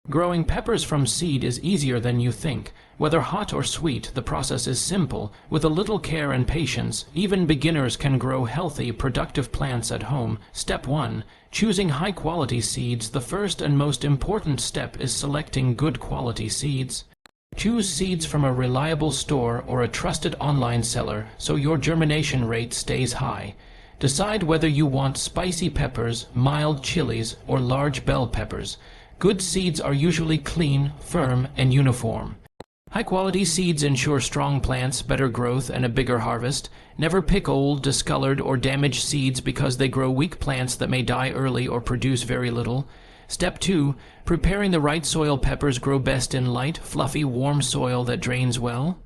Growing peppers from seed is easier than you think. Whether hot or sweet, the process is simple. With a little care and patience, even beginners can grow healthy, productive plants at home. Step 1. Choosing high-quality seeds. The first and most important step is selecting good quality seeds. Choose seeds from a reliable store or a trusted online seller so your germination rate stays high. Decide whether you want spicy peppers, mild chilies, or large bell peppers. Good seeds are usually clean, firm, and uniform. High-quality seeds ensure strong plants, better growth, and a bigger harvest. Never pick old, discolored, or damaged seeds because they grow weak plants that may die early or produce very little. Step 2. Preparing the right soil. Peppers grow best in light, fluffy, warm soil that drains well.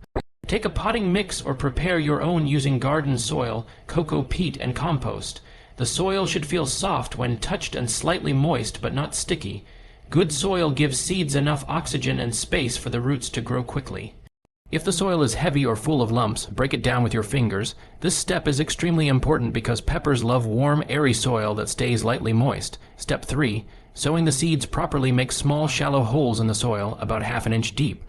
Take a potting mix or prepare your own using garden soil, cocoa peat, and compost. The soil should feel soft when touched and slightly moist but not sticky. Good soil gives seeds enough oxygen and space for the roots to grow quickly. If the soil is heavy or full of lumps, break it down with your fingers. This step is extremely important because peppers love warm, airy soil that stays lightly moist. Step 3. Sowing the seeds properly. Make small, shallow holes in the soil, about half an inch deep.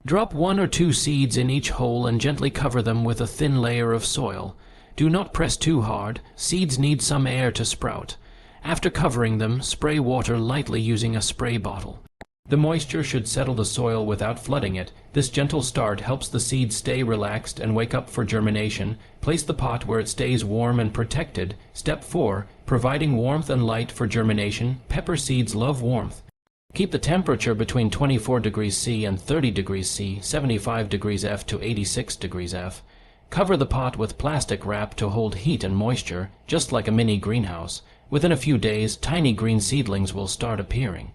Drop 1 or 2 seeds in each hole and gently cover them with a thin layer of soil. Do not press too hard. Seeds need some air to sprout. After covering them, spray water lightly using a spray bottle. The moisture should settle the soil without flooding it. This gentle start helps the seeds stay relaxed and wake up for germination. Place the pot where it stays warm and protected. Step 4. Providing warmth and light for germination. Pepper seeds love warmth. Keep the temperature between 24 degrees C and 30 degrees C, 75 degrees F to 86 degrees F. Cover the pot with plastic wrap to hold heat and moisture, just like a mini greenhouse. Within a few days, tiny green seedlings will start appearing.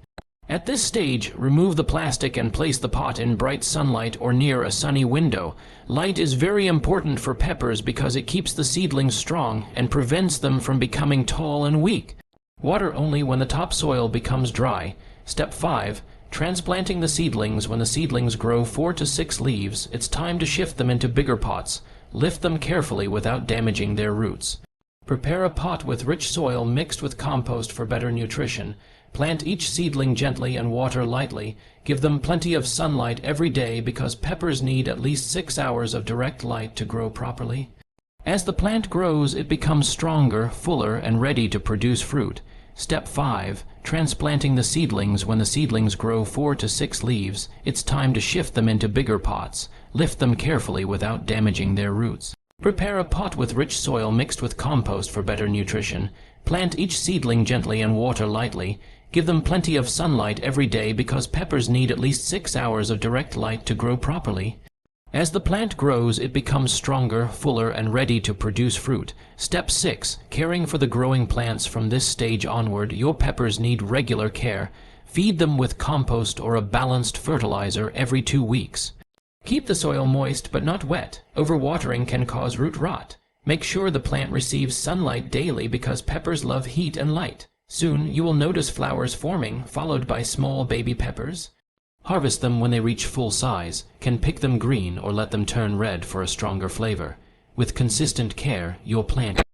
At this stage, remove the plastic and place the pot in bright sunlight or near a sunny window. Light is very important for peppers because it keeps the seedlings strong and prevents them from becoming tall and weak. Water only when the topsoil becomes dry. Step 5. Transplanting the seedlings. When the seedlings grow 4 to 6 leaves, it's time to shift them into bigger pots. Lift them carefully without damaging their roots. Prepare a pot with rich soil mixed with compost for better nutrition. Plant each seedling gently and water lightly. Give them plenty of sunlight every day because peppers need at least 6 hours of direct light to grow properly. As the plant grows, it becomes stronger, fuller, and ready to produce fruit. Step 5. Transplanting the seedlings. When the seedlings grow 4 to 6 leaves, it's time to shift them into bigger pots. Lift them carefully without damaging their roots. Prepare a pot with rich soil mixed with compost for better nutrition. Plant each seedling gently and water lightly. Give them plenty of sunlight every day because peppers need at least 6 hours of direct light to grow properly. As the plant grows, it becomes stronger, fuller, and ready to produce fruit. Step 6. Caring for the growing plants. From this stage onward, your peppers need regular care. Feed them with compost or a balanced fertilizer every 2 weeks. Keep the soil moist but not wet. Overwatering can cause root rot. Make sure the plant receives sunlight daily because peppers love heat and light. Soon you will notice flowers forming, followed by small baby peppers. Harvest them when they reach full size. Can pick them green or let them turn red for a stronger flavor. With consistent care, your plant